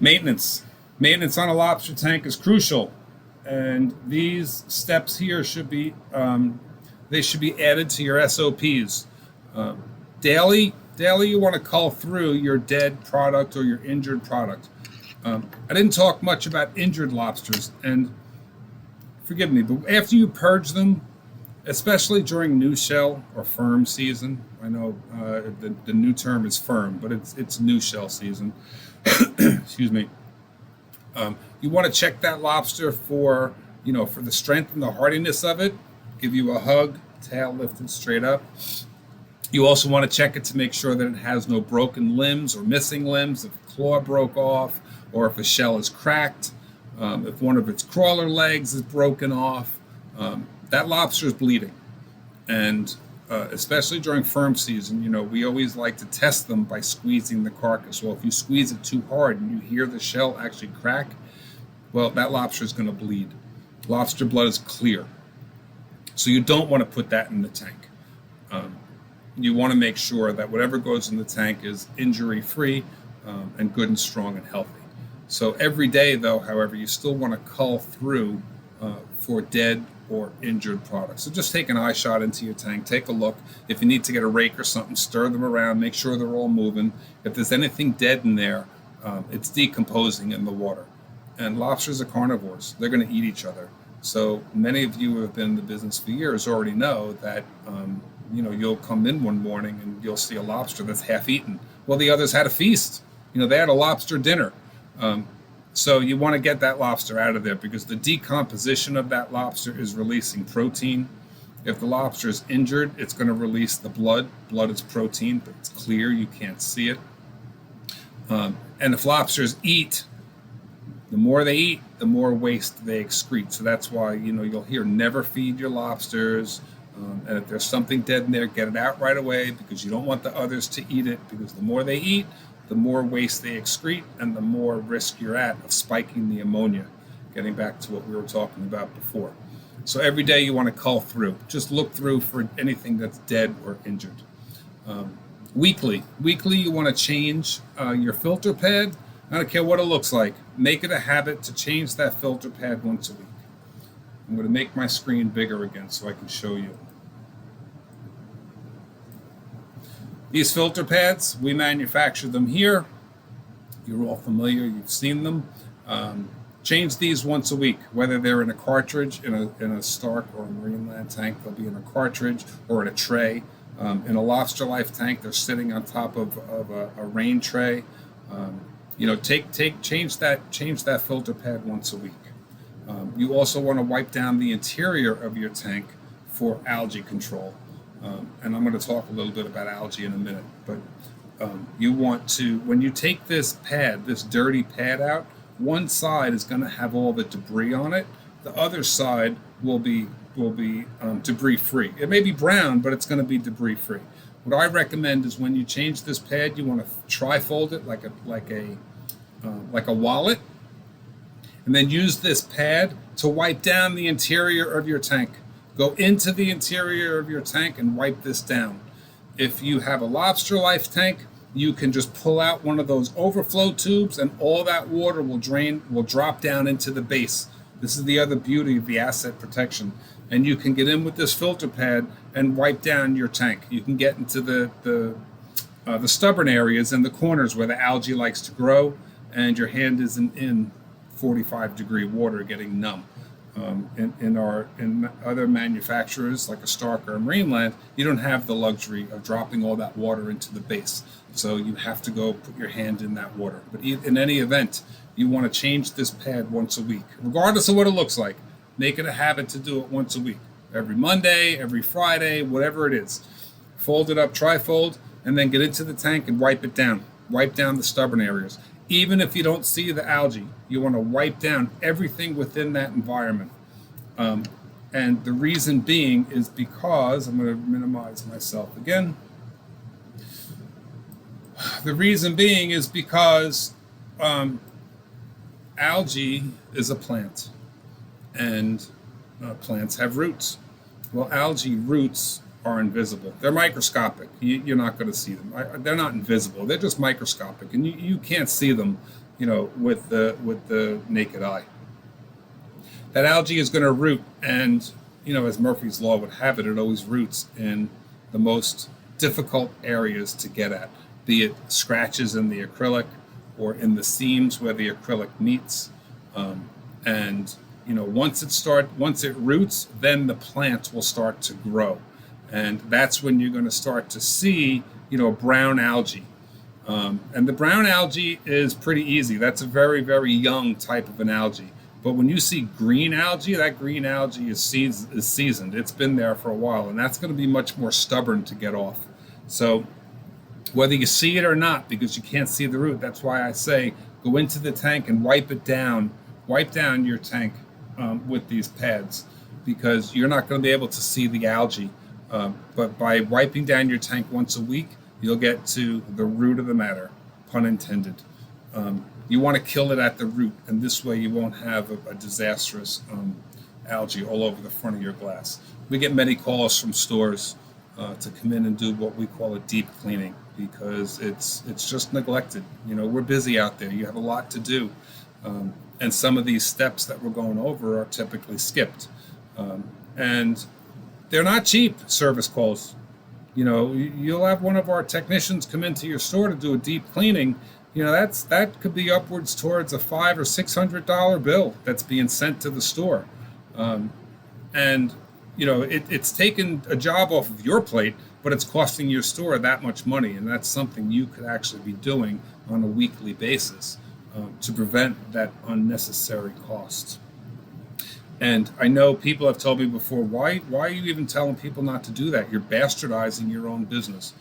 Maintenance. Maintenance on a lobster tank is crucial, and these steps here should be they should be added to your SOPs. Daily, you want to cull through your dead product or your injured product. I didn't talk much about injured lobsters, and forgive me, but after you purge them, especially during new shell or firm season, I know the new term is firm, but it's new shell season. Excuse me. You want to check that lobster for for the strength and the hardiness of it. Give you a hug, tail lifted straight up. You also want to check it to make sure that it has no broken limbs or missing limbs, if a claw broke off, or if a shell is cracked, if one of its crawler legs is broken off. That lobster is bleeding. And especially during firm season, we always like to test them by squeezing the carcass. Well, if you squeeze it too hard and you hear the shell actually crack, well, that lobster is going to bleed. Lobster blood is clear. So you don't want to put that in the tank. You want to make sure that whatever goes in the tank is injury-free and good and strong and healthy. So every day, though, however, you still want to cull through for dead or injured products. So just take an eye shot into your tank, take a look. If you need to get a rake or something, stir them around, make sure they're all moving. If there's anything dead in there, it's decomposing in the water. And lobsters are carnivores. They're going to eat each other. So many of you who have been in the business for years already know that you'll come in one morning and you'll see a lobster that's half eaten. Well, the others had a feast. They had a lobster dinner. So you want to get that lobster out of there because the decomposition of that lobster is releasing protein. If the lobster is injured, it's going to release the blood. Blood is protein, but it's clear. You can't see it. And if lobsters eat, the more they eat, the more waste they excrete. So that's why, you'll hear never feed your lobsters. And if there's something dead in there, get it out right away because you don't want the others to eat it, because the more they eat, the more waste they excrete and the more risk you're at of spiking the ammonia, getting back to what we were talking about before. So every day you want to cull through. Just look through for anything that's dead or injured. Weekly you want to change your filter pad. I don't care what it looks like. Make it a habit to change that filter pad once a week. I'm going to make my screen bigger again so I can show you. These filter pads, we manufacture them here. You're all familiar, you've seen them. Change these once a week, whether they're in a cartridge, in a Stark or a Marineland tank, they'll be in a cartridge or in a tray. In a Lobster Life tank, they're sitting on top of a rain tray. Change that filter pad once a week. You also want to wipe down the interior of your tank for algae control. And I'm going to talk a little bit about algae in a minute. But you want to, when you take this dirty pad out, one side is going to have all the debris on it. The other side will be debris free. It may be brown, but it's going to be debris free. What I recommend is when you change this pad, you want to tri-fold it like a wallet, and then use this pad to wipe down the interior of your tank. Go into the interior of your tank and wipe this down. If you have a Lobster Life tank, you can just pull out one of those overflow tubes and all that water will drop down into the base. This is the other beauty of the asset protection. And you can get in with this filter pad and wipe down your tank. You can get into the stubborn areas and the corners where the algae likes to grow, and your hand isn't in 45-degree water getting numb. In other manufacturers like a Stark or a Marineland, you don't have the luxury of dropping all that water into the base. So you have to go put your hand in that water. But in any event, you want to change this pad once a week, regardless of what it looks like. Make it a habit to do it once a week. Every Monday, every Friday, whatever it is. Fold it up, tri-fold, and then get into the tank and wipe it down. Wipe down the stubborn areas. Even if you don't see the algae, you want to wipe down everything within that environment. And the reason being is because, I'm going to minimize myself again. The reason being is because algae is a plant, and plants have roots. Well, algae roots are invisible. They're microscopic. You're not going to see them. They're not invisible. They're just microscopic, and you can't see them, with the naked eye. That algae is going to root, and as Murphy's Law would have it, it always roots in the most difficult areas to get at, be it scratches in the acrylic or in the seams where the acrylic meets. And once it roots, then the plant will start to grow, and that's when you're going to start to see brown algae. And the brown algae is pretty easy. That's a very, very young type of an algae. But when you see green algae, that green algae is seasoned. It's been there for a while, and that's going to be much more stubborn to get off. So whether you see it or not, because you can't see the root, that's why I say go into the tank and wipe it down. Wipe down your tank with these pads, because you're not going to be able to see the algae. But by wiping down your tank once a week, you'll get to the root of the matter, pun intended. You want to kill it at the root, and this way you won't have a disastrous algae all over the front of your glass. We get many calls from stores to come in and do what we call a deep cleaning, because it's just neglected. We're busy out there. You have a lot to do. And some of these steps that we're going over are typically skipped. And they're not cheap service calls. You'll have one of our technicians come into your store to do a deep cleaning. That could be upwards towards a $500 or $600 bill that's being sent to the store. And it's taken a job off of your plate, but it's costing your store that much money, and that's something you could actually be doing on a weekly basis to prevent that unnecessary cost. And I know people have told me before, why are you even telling people not to do that? You're bastardizing your own business.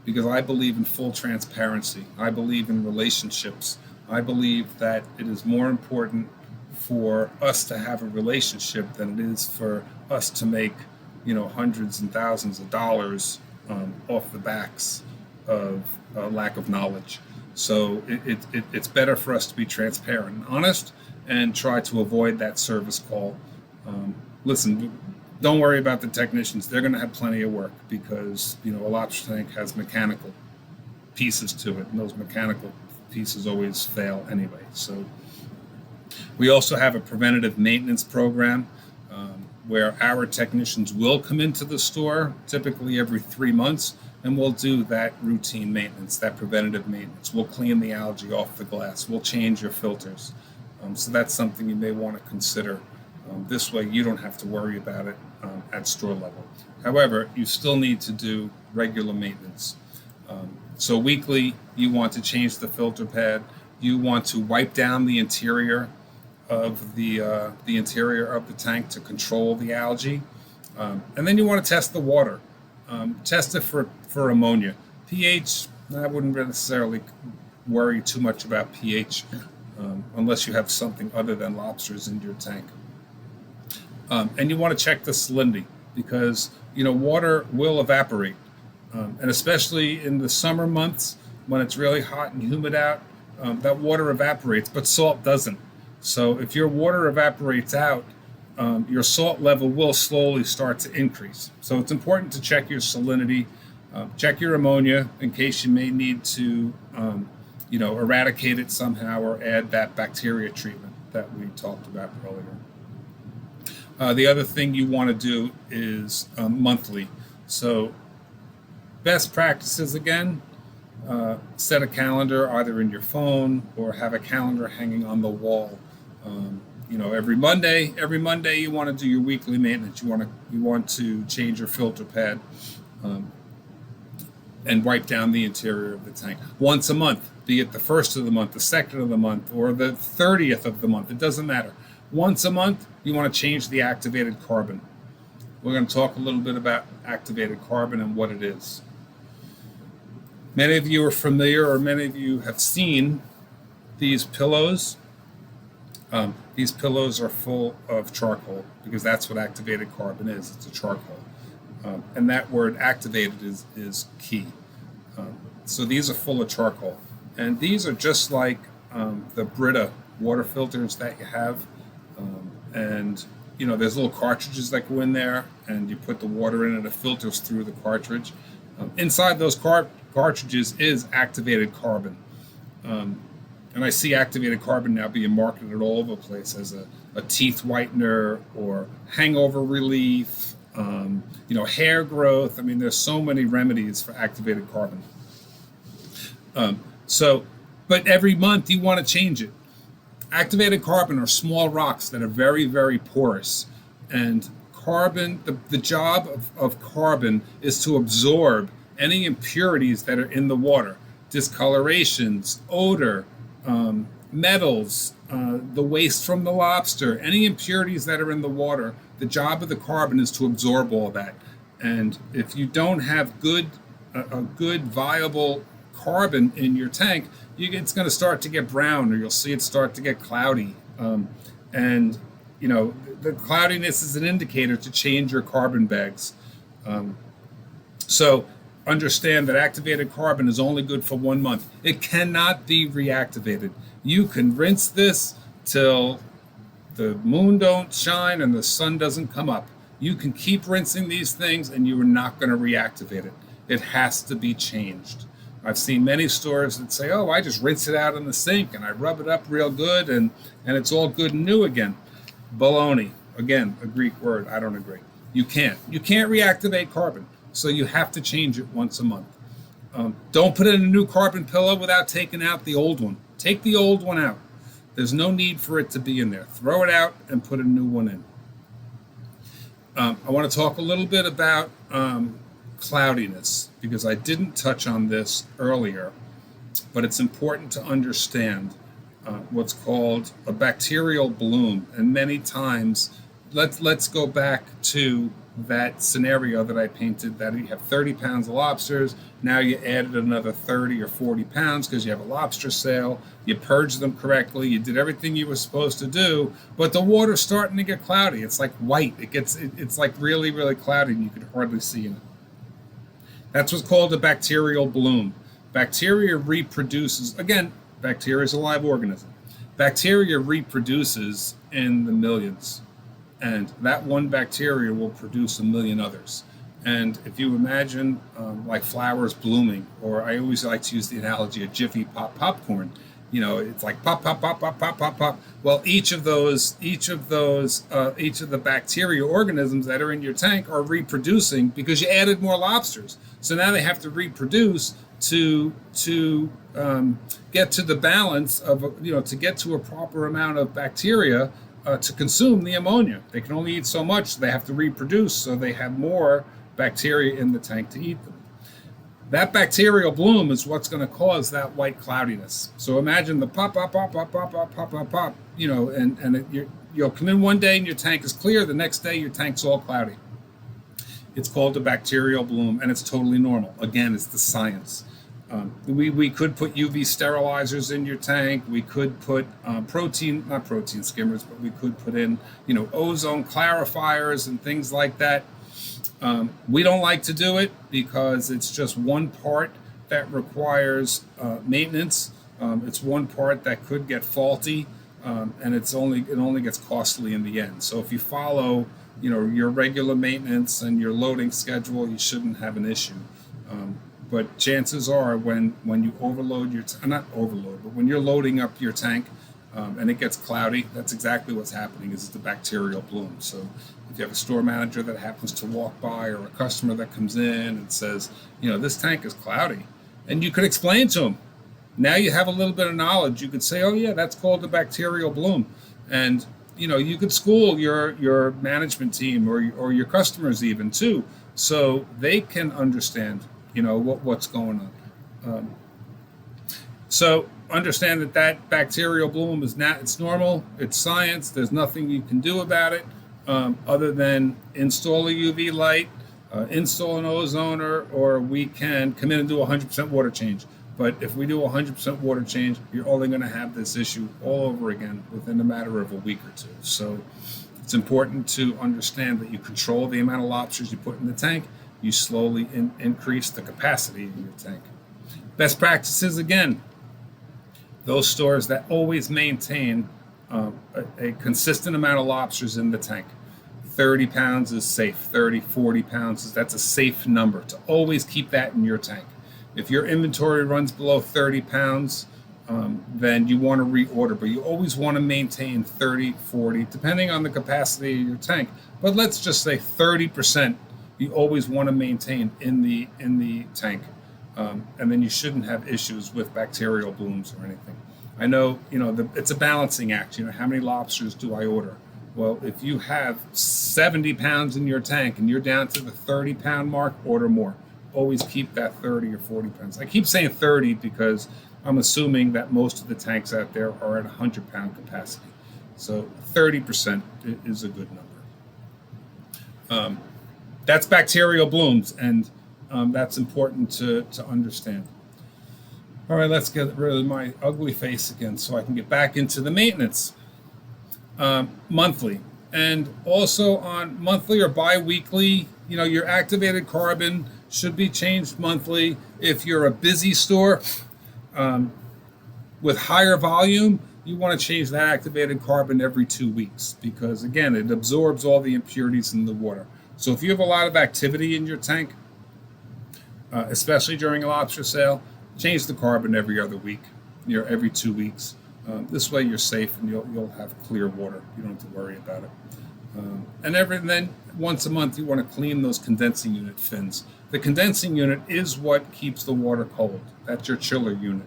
Because I believe in full transparency. I believe in relationships. I believe that it is more important for us to have a relationship than it is for us to make, hundreds and thousands of dollars off the backs of lack of knowledge. So it's better for us to be transparent and honest and try to avoid that service call. Listen, don't worry about the technicians. They're going to have plenty of work, because a lobster tank has mechanical pieces to it, and those mechanical pieces always fail anyway. So we also have a preventative maintenance program where our technicians will come into the store typically every 3 months, and we'll do that routine maintenance, that preventative maintenance. We'll clean the algae off the glass. We'll change your filters. So that's something you may want to consider. This way you don't have to worry about it at store level. However, you still need to do regular maintenance. So weekly, you want to change the filter pad. You want to wipe down the interior of the interior of the tank to control the algae. And then you want to test the water. Test it for ammonia. pH, I wouldn't necessarily worry too much about pH unless you have something other than lobsters in your tank. And you want to check the salinity, because water will evaporate, and especially in the summer months when it's really hot and humid out, that water evaporates, but salt doesn't. So if your water evaporates out, your salt level will slowly start to increase. So it's important to check your salinity, check your ammonia in case you may need to eradicate it somehow or add that bacteria treatment that we talked about earlier. The other thing you want to do is monthly. So best practices, again, set a calendar either in your phone or have a calendar hanging on the wall. Every Monday you want to do your weekly maintenance. You want to change your filter pad and wipe down the interior of the tank once a month, be it the first of the month, the second of the month, or the 30th of the month. It doesn't matter. Once a month, you want to change the activated carbon. We're going to talk a little bit about activated carbon and what it is. Many of you are familiar, or many of you have seen these pillows. These pillows are full of charcoal, because that's what activated carbon is. It's a charcoal. And that word activated is key. So these are full of charcoal. And these are just like the Brita water filters that you have. And there's little cartridges that go in there, and you put the water in and it filters through the cartridge. Inside those cartridges is activated carbon. And I see activated carbon now being marketed all over the place as a teeth whitener or hangover relief, hair growth. I mean, there's so many remedies for activated carbon. But every month you want to change it. Activated carbon are small rocks that are very, very porous. And carbon, the job of carbon is to absorb any impurities that are in the water, discolorations, odor, metals, the waste from the lobster, any impurities that are in the water. The job of the carbon is to absorb all that. And if you don't have a good viable carbon in your tank, it's going to start to get brown, or you'll see it start to get cloudy. And the cloudiness is an indicator to change your carbon bags. So understand that activated carbon is only good for 1 month. It cannot be reactivated. You can rinse this till the moon don't shine and the sun doesn't come up. You can keep rinsing these things and you are not going to reactivate it. It has to be changed. I've seen many stores that say, oh, I just rinse it out in the sink and I rub it up real good and it's all good and new again. Baloney. Again, a Greek word. I don't agree. You can't reactivate carbon. So you have to change it once a month. Don't put in a new carbon pillow without taking out the old one. Take the old one out. There's no need for it to be in there. Throw it out and put a new one in. I want to talk a little bit about cloudiness, because I didn't touch on this earlier, but it's important to understand what's called a bacterial bloom. And many times, let's go back to that scenario that I painted, that you have 30 pounds of lobsters. Now you added another 30 or 40 pounds because you have a lobster sale. You purged them correctly. You did everything you were supposed to do, but the water's starting to get cloudy. It's like white. It's like really, really cloudy, and you can hardly see in it. That's what's called a bacterial bloom. Bacteria reproduces. Again, bacteria is a live organism. Bacteria reproduces in the millions. And that one bacteria will produce a million others. And if you imagine like flowers blooming, or I always like to use the analogy of Jiffy Pop popcorn, it's like pop, pop, pop, pop, pop, pop, pop. Well, each of the bacteria organisms that are in your tank are reproducing because you added more lobsters. So now they have to reproduce to get to the balance of, to get to a proper amount of bacteria to consume the ammonia. They can only eat so much, so they have to reproduce, so they have more bacteria in the tank to eat them. That bacterial bloom is what's going to cause that white cloudiness. So imagine the pop, pop, pop, pop, pop, pop, pop, pop, pop, you'll come in one day and your tank is clear, the next day your tank's all cloudy. It's called a bacterial bloom, and it's totally normal. Again, it's the science. We could put UV sterilizers in your tank. We could put not protein skimmers, but we could put in, ozone clarifiers and things like that. We don't like to do it because it's just one part that requires maintenance. It's one part that could get faulty, and it only gets costly in the end. So if you follow, your regular maintenance and your loading schedule, you shouldn't have an issue. But chances are when you overload not overload, but when you're loading up your tank and it gets cloudy, that's exactly what's happening, is the bacterial bloom. So if you have a store manager that happens to walk by, or a customer that comes in and says, this tank is cloudy, and you could explain to them, now you have a little bit of knowledge. You could say, oh yeah, that's called the bacterial bloom. And you could school your management team or your customers even too, so they can understand what's going on. So understand that bacterial bloom is not, it's normal, it's science, there's nothing you can do about it other than install a UV light, install an ozoner, or we can come in and do 100% water change. But if we do 100% water change, you're only going to have this issue all over again within a matter of a week or two. So it's important to understand that you control the amount of lobsters you put in the tank. You slowly increase the capacity in your tank. Best practices, again, those stores that always maintain a consistent amount of lobsters in the tank. 30 pounds is safe. 30, 40 pounds, that's a safe number to always keep that in your tank. If your inventory runs below 30 pounds, then you want to reorder. But you always want to maintain 30, 40, depending on the capacity of your tank. But let's just say 30% you always want to maintain in the tank. And then you shouldn't have issues with bacterial blooms or anything. I know, it's a balancing act. How many lobsters do I order? Well, if you have 70 pounds in your tank and you're down to the 30-pound mark, order more. Always keep that 30 or 40 pounds. I keep saying 30 because I'm assuming that most of the tanks out there are at 100-pound capacity. So 30% is a good number. That's bacterial blooms, and that's important to understand. All right, let's get rid of my ugly face again so I can get back into the maintenance. Monthly, and also on monthly or bi-weekly, your activated carbon should be changed monthly. If you're a busy store with higher volume, you want to change that activated carbon every 2 weeks because, again, it absorbs all the impurities in the water. So if you have a lot of activity in your tank, especially during a lobster sale, change the carbon every other week, every 2 weeks. This way you're safe and you'll have clear water. You don't have to worry about it. And then once a month you want to clean those condensing unit fins. The condensing unit is what keeps the water cold. That's your chiller unit.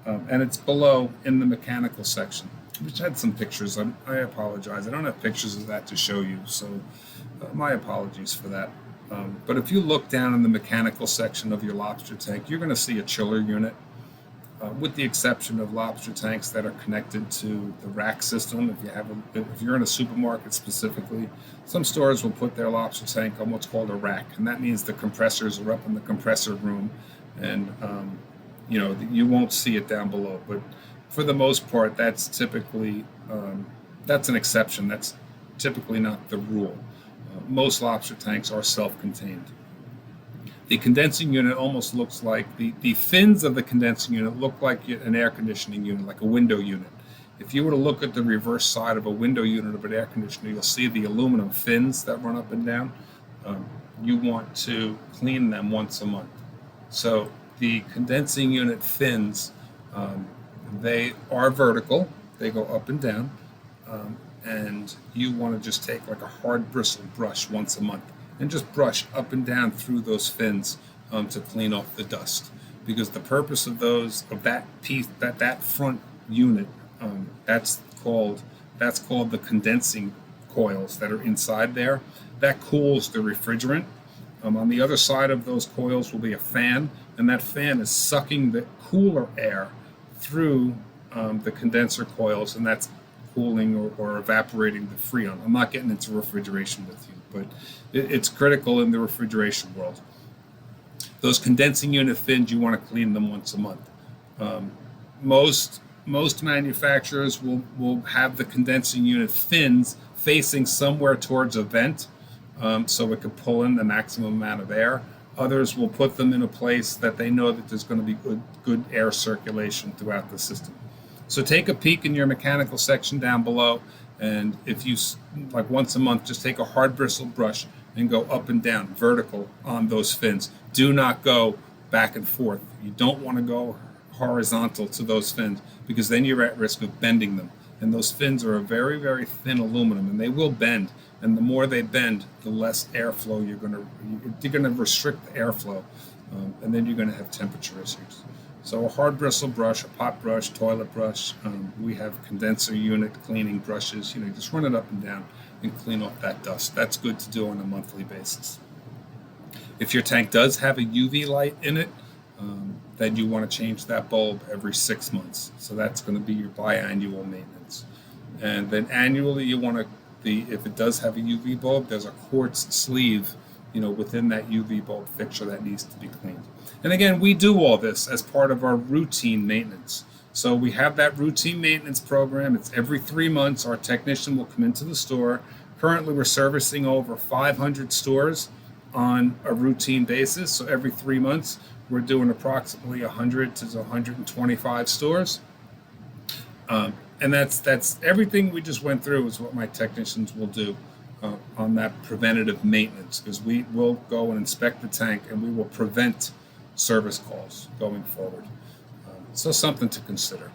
And it's below in the mechanical section, which had some pictures. I apologize. I don't have pictures of that to show you, so my apologies for that. But if you look down in the mechanical section of your lobster tank, you're going to see a chiller unit. With the exception of lobster tanks that are connected to the rack system. If you're in a supermarket specifically, some stores will put their lobster tank on what's called a rack, and that means the compressors are up in the compressor room, and you won't see it down below. But for the most part, that's typically that's an exception. That's typically not the rule. Most lobster tanks are self-contained. The condensing unit almost looks like the fins of the condensing unit look like an air conditioning unit, like a window unit. If you were to look at the reverse side of a window unit of an air conditioner, you'll see the aluminum fins that run up and down. You want to clean them once a month. So the condensing unit fins, they are vertical. They go up and down. And you want to just take like a hard bristle brush once a month and just brush up and down through those fins to clean off the dust. Because the purpose of that piece, that front unit, that's called the condensing coils that are inside there. That cools the refrigerant. On the other side of those coils will be a fan, and that fan is sucking the cooler air through the condenser coils, and that's cooling or evaporating the freon. I'm not getting into refrigeration with you, but it's critical in the refrigeration world. Those condensing unit fins, you want to clean them once a month. Most manufacturers will have the condensing unit fins facing somewhere towards a vent, so it could pull in the maximum amount of air. Others will put them in a place that they know that there's going to be good air circulation throughout the system. So take a peek in your mechanical section down below, and if you, like once a month, just take a hard bristle brush and go up and down, vertical on those fins. Do not go back and forth. You don't want to go horizontal to those fins because then you're at risk of bending them. And those fins are a very, very thin aluminum, and they will bend. And the more they bend, the less airflow you're going to restrict the airflow, and then you're going to have temperature issues. So a hard bristle brush, a pot brush, toilet brush. We have condenser unit cleaning brushes. Just run it up and down and clean off that dust. That's good to do on a monthly basis. If your tank does have a UV light in it, then you want to change that bulb every 6 months. So that's going to be your biannual maintenance. And then annually, you want to if it does have a UV bulb, there's a quartz sleeve, within that UV bulb fixture that needs to be cleaned. And again, we do all this as part of our routine maintenance. So we have that routine maintenance program. It's every 3 months. Our technician will come into the store. Currently, we're servicing over 500 stores on a routine basis. So every 3 months, we're doing approximately 100 to 125 stores. And that's everything we just went through is what my technicians will do on that preventative maintenance, because we will go and inspect the tank and we will prevent service calls going forward. So something to consider.